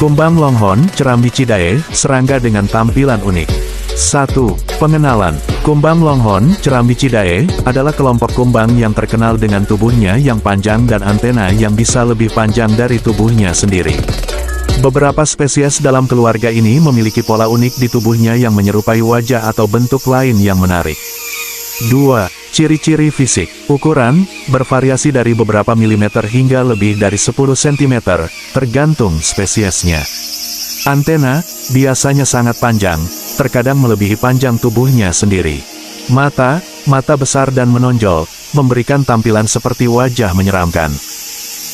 Kumbang Longhorn, Cerambycidae, serangga dengan tampilan unik. 1. Pengenalan. Kumbang Longhorn, Cerambycidae, adalah kelompok kumbang yang terkenal dengan tubuhnya yang panjang dan antena yang bisa lebih panjang dari tubuhnya sendiri. Beberapa spesies dalam keluarga ini memiliki pola unik di tubuhnya yang menyerupai wajah atau bentuk lain yang menarik. 2. Ciri-ciri fisik. Ukuran, bervariasi dari beberapa milimeter hingga lebih dari 10 cm, tergantung spesiesnya. Antena, biasanya sangat panjang, terkadang melebihi panjang tubuhnya sendiri. Mata besar dan menonjol, memberikan tampilan seperti wajah menyeramkan.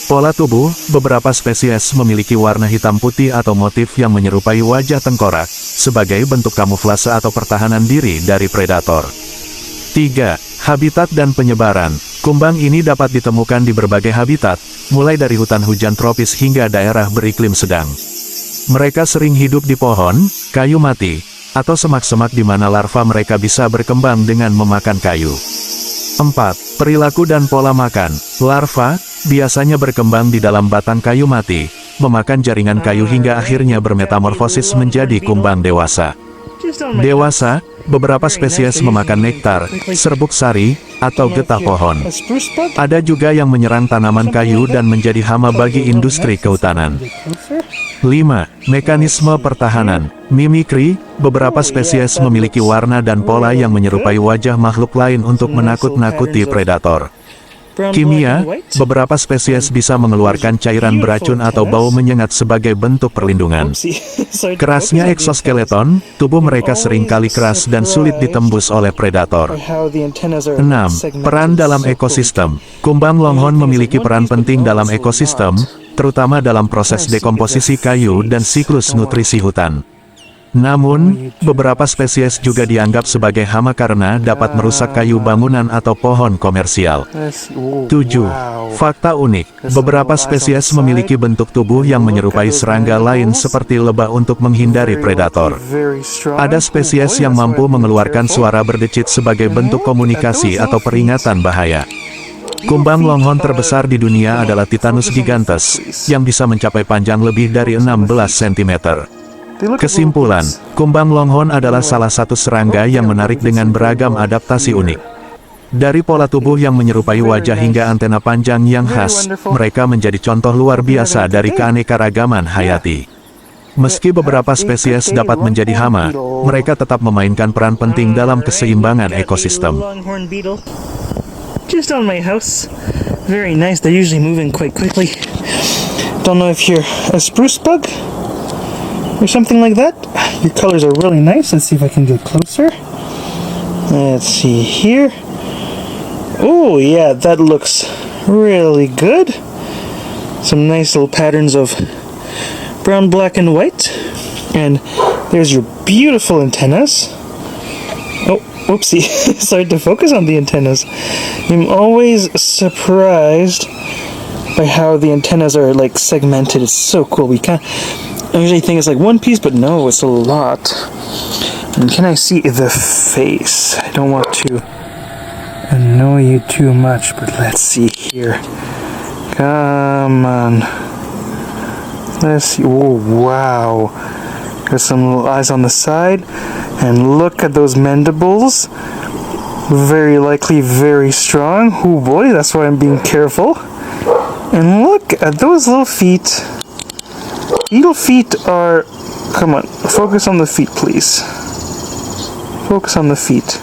Pola tubuh, beberapa spesies memiliki warna hitam putih atau motif yang menyerupai wajah tengkorak, sebagai bentuk kamuflase atau pertahanan diri dari predator. 3. Habitat dan penyebaran. Kumbang ini dapat ditemukan di berbagai habitat, mulai dari hutan hujan tropis hingga daerah beriklim sedang. Mereka sering hidup di pohon, kayu mati, atau semak-semak di mana larva mereka bisa berkembang dengan memakan kayu. 4. Perilaku dan pola makan. Larva biasanya berkembang di dalam batang kayu mati, memakan jaringan kayu hingga akhirnya bermetamorfosis menjadi kumbang dewasa. Dewasa, beberapa spesies memakan nektar, serbuk sari, atau getah pohon. Ada juga yang menyerang tanaman kayu dan menjadi hama bagi industri kehutanan. 5. Mekanisme pertahanan. Mimikri, beberapa spesies memiliki warna dan pola yang menyerupai wajah makhluk lain untuk menakut-nakuti predator. Kimia, beberapa spesies bisa mengeluarkan cairan beracun atau bau menyengat sebagai bentuk perlindungan. Kerasnya eksoskeleton, tubuh mereka seringkali keras dan sulit ditembus oleh predator. 6. Peran dalam ekosistem. Kumbang Longhorn memiliki peran penting dalam ekosistem, terutama dalam proses dekomposisi kayu dan siklus nutrisi hutan. Namun, beberapa spesies juga dianggap sebagai hama karena dapat merusak kayu bangunan atau pohon komersial. 7. Fakta unik. Beberapa spesies memiliki bentuk tubuh yang menyerupai serangga lain seperti lebah untuk menghindari predator. Ada spesies yang mampu mengeluarkan suara berdecit sebagai bentuk komunikasi atau peringatan bahaya. Kumbang Longhorn terbesar di dunia adalah Titanus gigantes, yang bisa mencapai panjang lebih dari 16 cm. Kesimpulan, Kumbang Longhorn adalah salah satu serangga yang menarik dengan beragam adaptasi unik. Dari pola tubuh yang menyerupai wajah hingga antena panjang yang khas, mereka menjadi contoh luar biasa dari keanekaragaman hayati. Meski beberapa spesies dapat menjadi hama, mereka tetap memainkan peran penting dalam keseimbangan ekosistem. Just on my house. Very nice. They're usually moving quite quickly. Don't know if you're a spruce bug or something like that. Your colors are really nice. Let's see if I can get closer. Let's see here. Oh yeah, that looks really good. Some nice little patterns of brown, black, and white. And there's your beautiful antennas. Oh, whoopsie. It's hard to focus on the antennas. I'm always surprised by how the antennas are like segmented. It's so cool. I usually think it's like one piece, but no, it's a lot. And can I see the face? I don't want to annoy you too much, but let's see here. Come on. Let's see. Oh, wow. There's some little eyes on the side. And look at those mandibles. Very likely very strong. Oh boy, that's why I'm being careful. And look at those little feet. Little feet are... Come on, focus on the feet, please. Focus on the feet.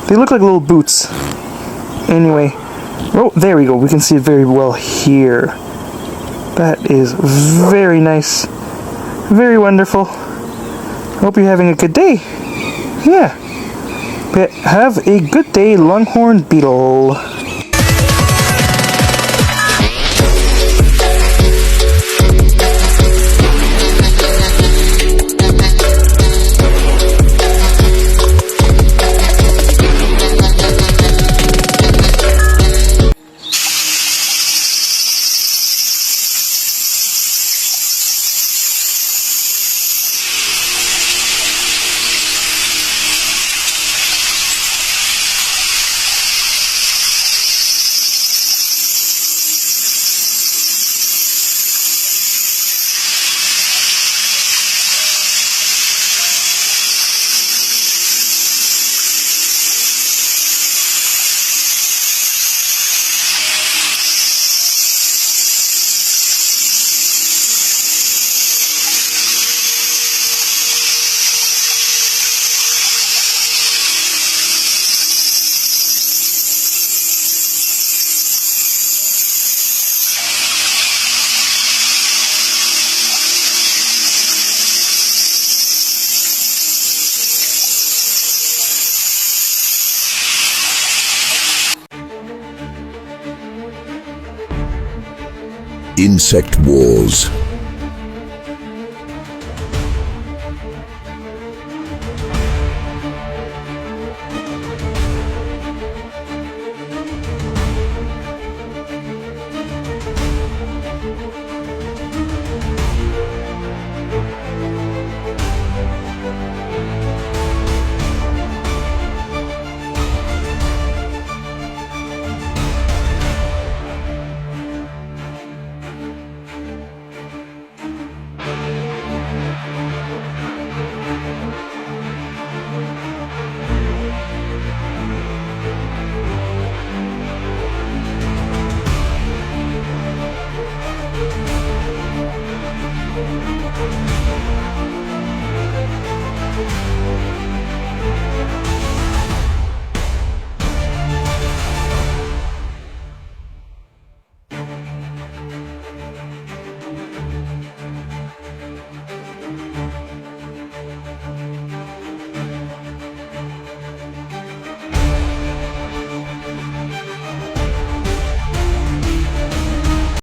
They look like little boots. Anyway. Oh, there we go. We can see it very well here. That is very nice. Very wonderful. Hope you're having a good day. Yeah. Have a good day, Longhorn Beetle. Insect Wars.